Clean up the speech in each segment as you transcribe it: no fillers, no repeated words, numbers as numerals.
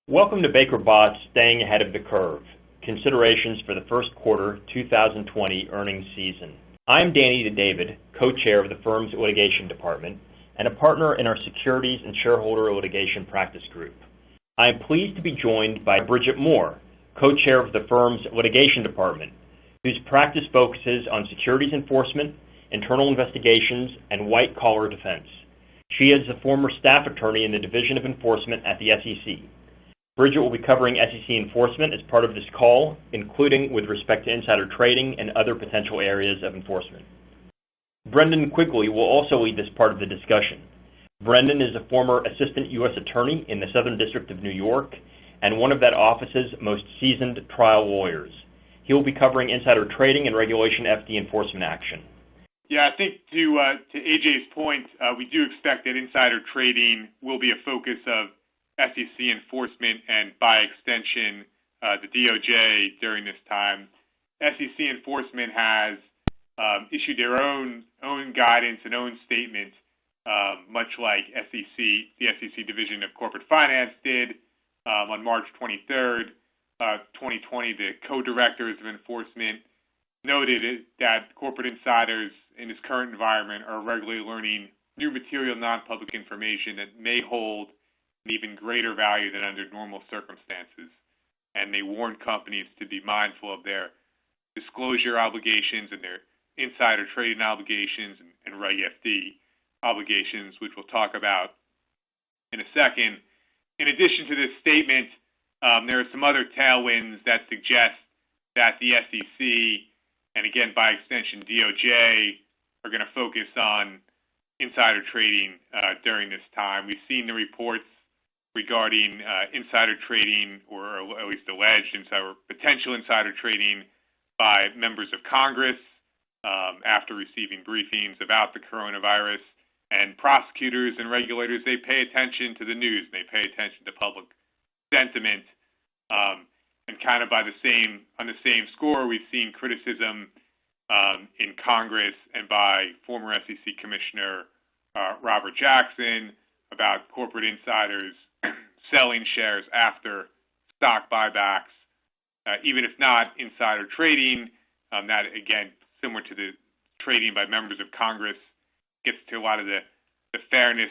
Welcome to Baker Bott's Staying Ahead of the Curve, Considerations for the First Quarter 2020 Earnings Season. I'm Danny David, co-chair of the firm's litigation department and a partner in our Securities and Shareholder Litigation Practice Group. I am pleased to be joined by Bridget Moore, co-chair of the firm's litigation department, whose practice focuses on securities enforcement, internal investigations, and white-collar defense. She is a former staff attorney in the Division of Enforcement at the SEC. Bridget will be covering SEC enforcement as part of this call, including with respect to insider trading and other potential areas of enforcement. Brendan Quigley will also lead this part of the discussion. Brendan is a former assistant U.S. attorney in the Southern District of New York and one of that office's most seasoned trial lawyers. He will be covering insider trading and Regulation FD enforcement action. Yeah, I think to AJ's point, we do expect that insider trading will be a focus of SEC enforcement and, by extension, the DOJ during this time. SEC enforcement has issued their own guidance and own statement, much like the SEC Division of Corporate Finance did on March 23rd, 2020. The co-directors of enforcement noted that corporate insiders in this current environment are regularly learning new material non-public information that may hold an even greater value than under normal circumstances. And they warn companies to be mindful of their disclosure obligations and their insider trading obligations and Reg FD obligations, which we'll talk about in a second. In addition to this statement, there are some other tailwinds that suggest that the SEC, and again, by extension, DOJ, are going to focus on insider trading during this time. We've seen the reports regarding insider trading, or at least alleged potential insider trading by members of Congress after receiving briefings about the coronavirus. And prosecutors and regulators, they pay attention to the news. They pay attention to public sentiment. And kind of on the same score, we've seen criticism in Congress and by former SEC Commissioner Robert Jackson about corporate insiders selling shares after stock buybacks, even if not insider trading. That, again, similar to the trading by members of Congress, gets to a lot of the fairness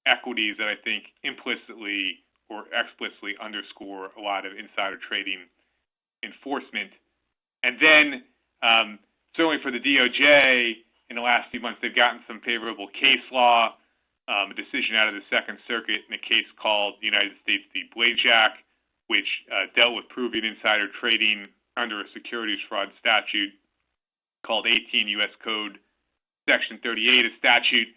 equities that I think implicitly or explicitly underscore a lot of insider trading enforcement. And then, certainly for the DOJ, in the last few months, they've gotten some favorable case law, a decision out of the Second Circuit in a case called the United States v. Blajak, which dealt with proving insider trading under a securities fraud statute called 18 U.S. Code Section 38, a statute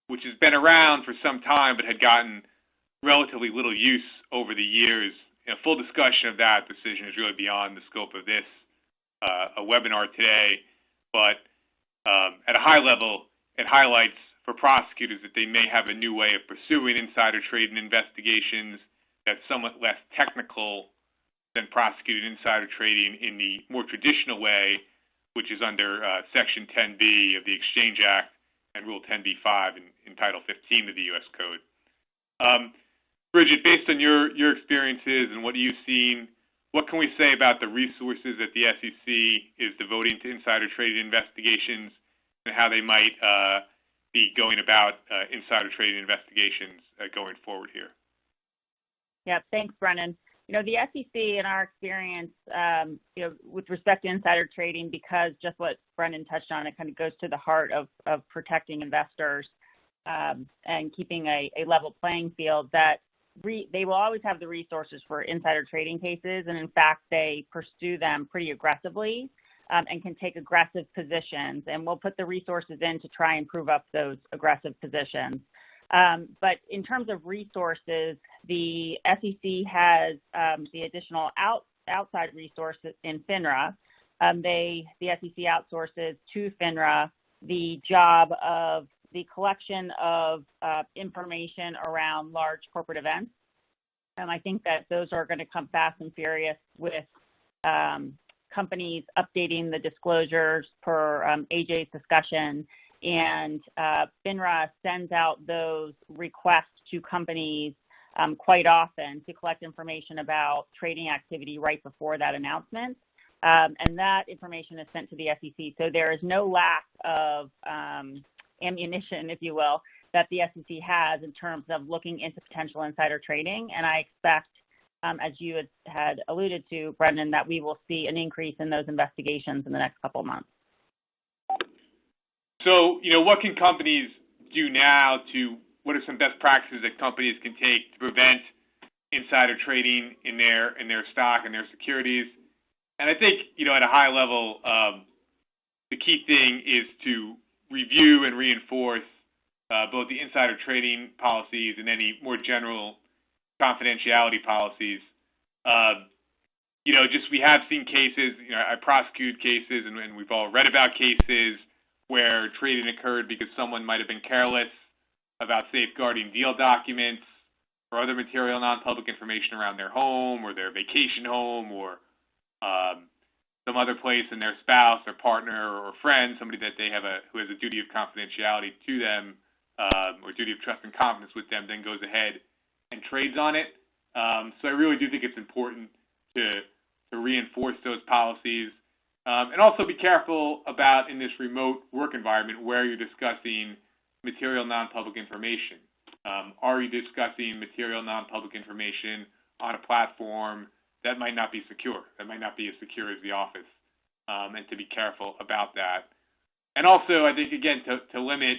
which has been around for some time but had gotten relatively little use over the years. A full discussion of that decision is really beyond the scope of this a webinar today, but at a high level, it highlights for prosecutors that they may have a new way of pursuing insider trading investigations that's somewhat less technical than prosecuting insider trading in the more traditional way, which is under Section 10B of the Exchange Act and Rule 10b-5 in Title 15 of the U.S. Code. Bridget, based on your experiences and what you've seen, what can we say about the resources that the SEC is devoting to insider trading investigations and how they might be going about insider trading investigations going forward here? Yeah, thanks, Brennan. The SEC, in our experience, with respect to insider trading, because just what Brennan touched on, it kind of goes to the heart of protecting investors and keeping a level playing field, that they will always have the resources for insider trading cases, and in fact, they pursue them pretty aggressively and can take aggressive positions, and we'll put the resources in to try and prove up those aggressive positions. But in terms of resources, the SEC has the additional outside resources in FINRA. The SEC outsources to FINRA the job of the collection of information around large corporate events. And I think that those are going to come fast and furious with companies updating the disclosures per AJ's discussion. And FINRA sends out those requests to companies quite often to collect information about trading activity right before that announcement. And that information is sent to the SEC. So there is no lack of ammunition, if you will, that the SEC has in terms of looking into potential insider trading. And I expect, as you had alluded to, Brendan, that we will see an increase in those investigations in the next couple of months. So, what can companies do now what are some best practices that companies can take to prevent insider trading in their stock and their securities? And I think, at a high level, the key thing is to review and reinforce both the insider trading policies and any more general confidentiality policies. We have seen cases, I prosecute cases, and we've all read about cases where trading occurred because someone might have been careless about safeguarding deal documents or other material non-public information around their home or their vacation home or some other place, and their spouse or partner or friend, somebody that they have who has a duty of confidentiality to them or duty of trust and confidence with them, then goes ahead and trades on it. So I really do think it's important to reinforce those policies. And also be careful about, in this remote work environment, where you're discussing material non-public information. Are you discussing material non-public information on a platform that might not be secure, that might not be as secure as the office, and to be careful about that. And also, I think, again, to limit,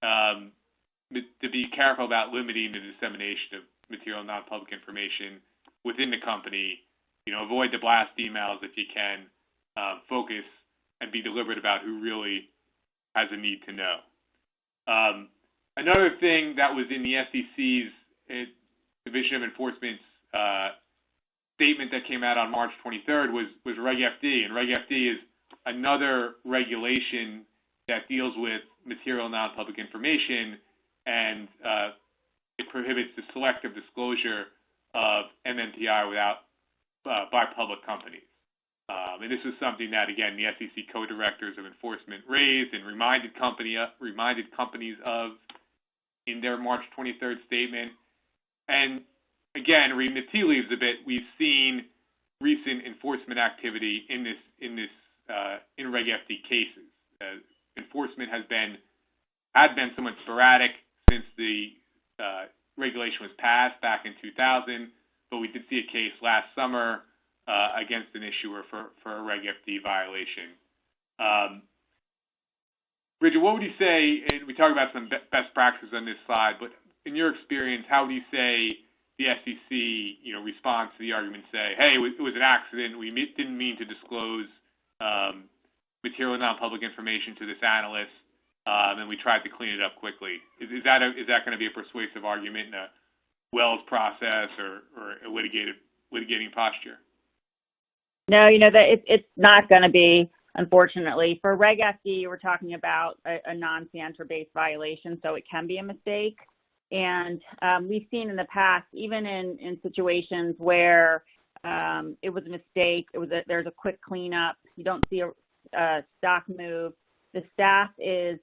to be careful about limiting the dissemination of material non-public information within the company. Avoid the blast emails if you can. Focus and be deliberate about who really has a need to know. Another thing that was in the SEC's Division of Enforcement's statement that came out on March 23rd was Reg FD, and Reg FD is another regulation that deals with material non-public information, and it prohibits the selective disclosure of MNPI by public companies. And this is something that, again, the SEC co-directors of enforcement raised and reminded companies of in their March 23rd statement. And again, reading the tea leaves a bit, we've seen recent enforcement activity in Reg FD cases. Enforcement had been somewhat sporadic since the regulation was passed back in 2000, but we did see a case last summer against an issuer for a Reg FD violation. Bridget, what would you say, and we talk about some best practices on this slide, but in your experience, how would you say the SEC, responds to the argument, say, hey, it was an accident, we didn't mean to disclose material non-public information to this analyst, and we tried to clean it up quickly. Is that going to be a persuasive argument in a Wells process or a litigating posture? No, that it's not going to be, unfortunately. For Reg FD, we're talking about a non-Sientra-based violation, so it can be a mistake. And we've seen in the past, even in situations where it was a mistake, there's a quick cleanup, you don't see a stock move, the staff is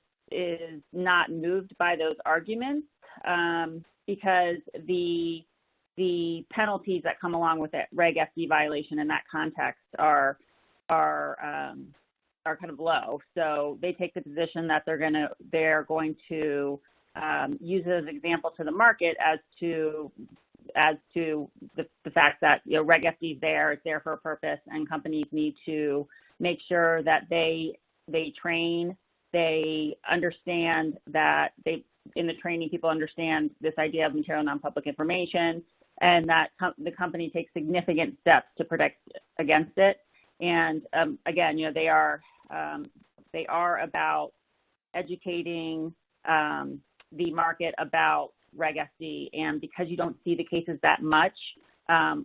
not moved by those arguments because the penalties that come along with it, Reg FD violation in that context are kind of low. So they take the position that they're going to use it as an example to the market as to the fact that Reg FD is there, it's there for a purpose, and companies need to make sure that they train, they understand that in the training people understand this idea of material non-public information, and that the company takes significant steps to protect against it. And again, they are about educating the market about Reg FD, and because you don't see the cases that much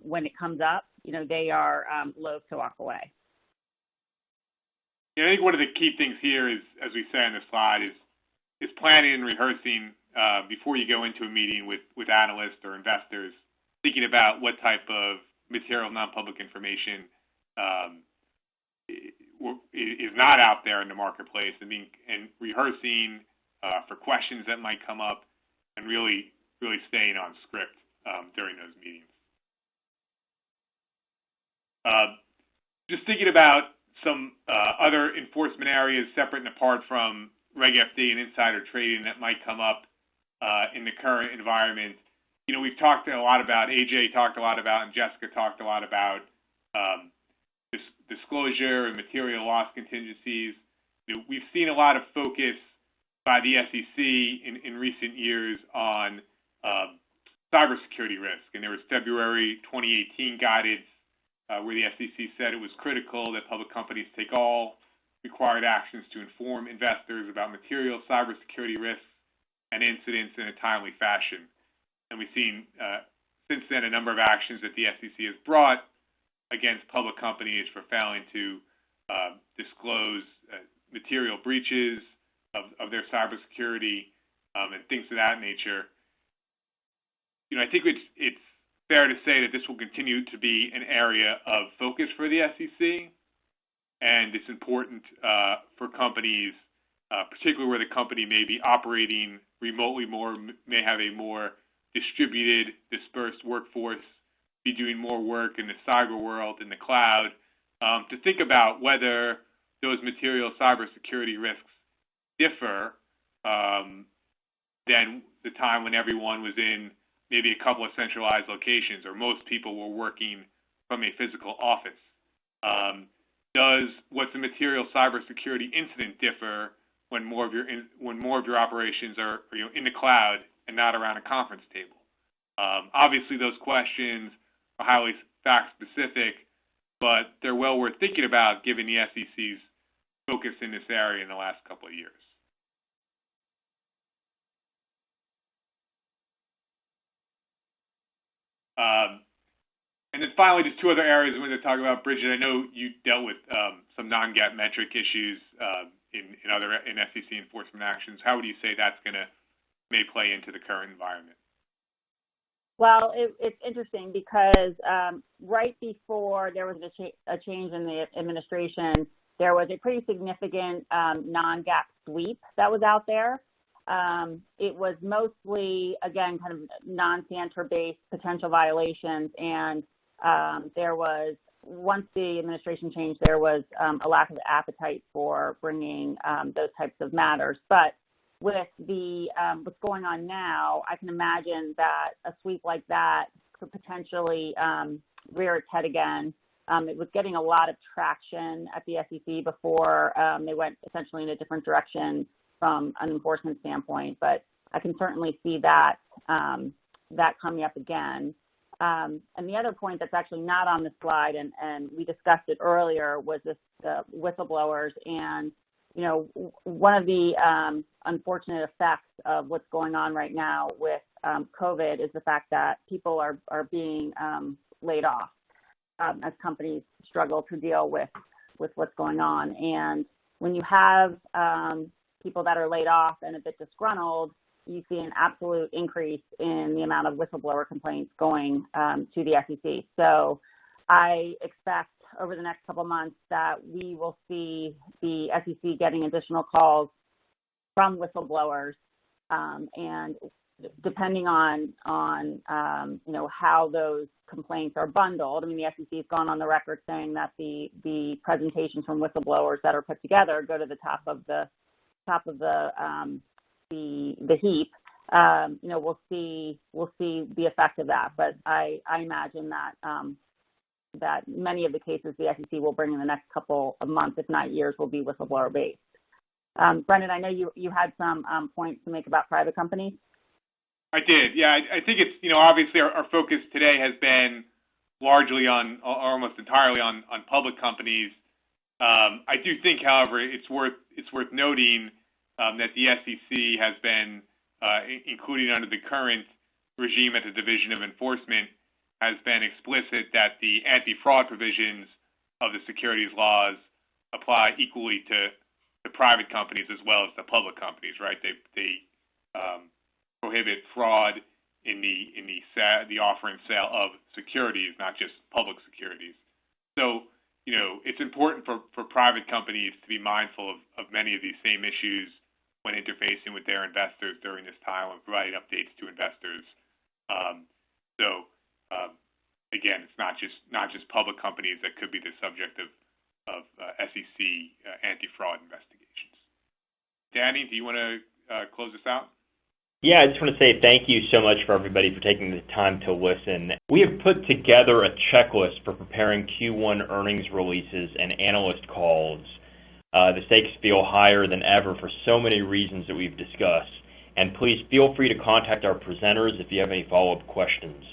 when it comes up, they are loath to walk away. I think one of the key things here is, as we say on the slide, is planning and rehearsing before you go into a meeting with analysts or investors, thinking about what type of material non-public information is not out there in the marketplace, and rehearsing for questions that might come up, and really staying on script. during those meetings. Just thinking about some other enforcement areas separate and apart from Reg FD and insider trading that might come up in the current environment. We've talked a lot about, AJ talked a lot about, and Jessica talked a lot about disclosure and material loss contingencies. We've seen a lot of focus by the SEC in recent years on cybersecurity risk, and there was February 2018 guidance where the SEC said it was critical that public companies take all required actions to inform investors about material cybersecurity risks and incidents in a timely fashion. And we've seen since then a number of actions that the SEC has brought against public companies for failing to disclose material breaches of their cybersecurity and things of that nature. I think it's fair to say that this will continue to be an area of focus for the SEC, and it's important for companies, particularly where the company may be operating remotely more, may have a more distributed, dispersed workforce, be doing more work in the cyber world, in the cloud, to think about whether those material cybersecurity risks differ than the time when everyone was in maybe a couple of centralized locations or most people were working from a physical office. Does what's a material cybersecurity incident differ when more of your operations are in the cloud and not around a conference table? Obviously, those questions are highly fact-specific, but they're well worth thinking about given the SEC's focus in this area in the last couple of years. And then finally, just two other areas I wanted to talk about. Bridget, I know you dealt with some non-GAAP metric issues in SEC enforcement actions. How would you say that's may play into the current environment? Well, it's interesting because right before there was a change in the administration, there was a pretty significant non-GAAP sweep that was out there. It was mostly, again, kind of non-Santer-based potential violations, and there was, once the administration changed, there was a lack of appetite for bringing those types of matters. But with what's going on now, I can imagine that a sweep like that could potentially rear its head again. It was getting a lot of traction at the SEC before they went essentially in a different direction from an enforcement standpoint, but I can certainly see that coming up again. And the other point that's actually not on the slide, and we discussed it earlier, was this whistleblowers. And one of the unfortunate effects of what's going on right now with COVID is the fact that people are being laid off as companies struggle to deal with what's going on. And when you have people that are laid off and a bit disgruntled, you see an absolute increase in the amount of whistleblower complaints going to the SEC. So I expect over the next couple of months that we will see the SEC getting additional calls from whistleblowers, and depending on how those complaints are bundled. I mean, the SEC has gone on the record saying that the presentations from whistleblowers that are put together go to the top of the heap. We'll see the effect of that, but I imagine that many of the cases the SEC will bring in the next couple of months, if not years, will be whistleblower based. Brendan, I know you had some points to make about private companies. I did. Yeah, I think it's, obviously our focus today has been largely on, or almost entirely on public companies. I do think, however, it's worth noting that the SEC has been, including under the current regime at the Division of Enforcement, has been explicit that the anti-fraud provisions of the securities laws apply equally to private companies as well as to public companies, right? They prohibit fraud in the offer and sale of securities, not just public securities. So, it's important for private companies to be mindful of many of these same issues when interfacing with their investors during this time and providing updates to investors. So again, it's not just public companies that could be the subject of SEC anti-fraud investigations. Danny, do you want to close this out? Yeah, I just want to say thank you so much for everybody for taking the time to listen. We have put together a checklist for preparing Q1 earnings releases and analyst calls. The stakes feel higher than ever for so many reasons that we've discussed. And please feel free to contact our presenters if you have any follow-up questions.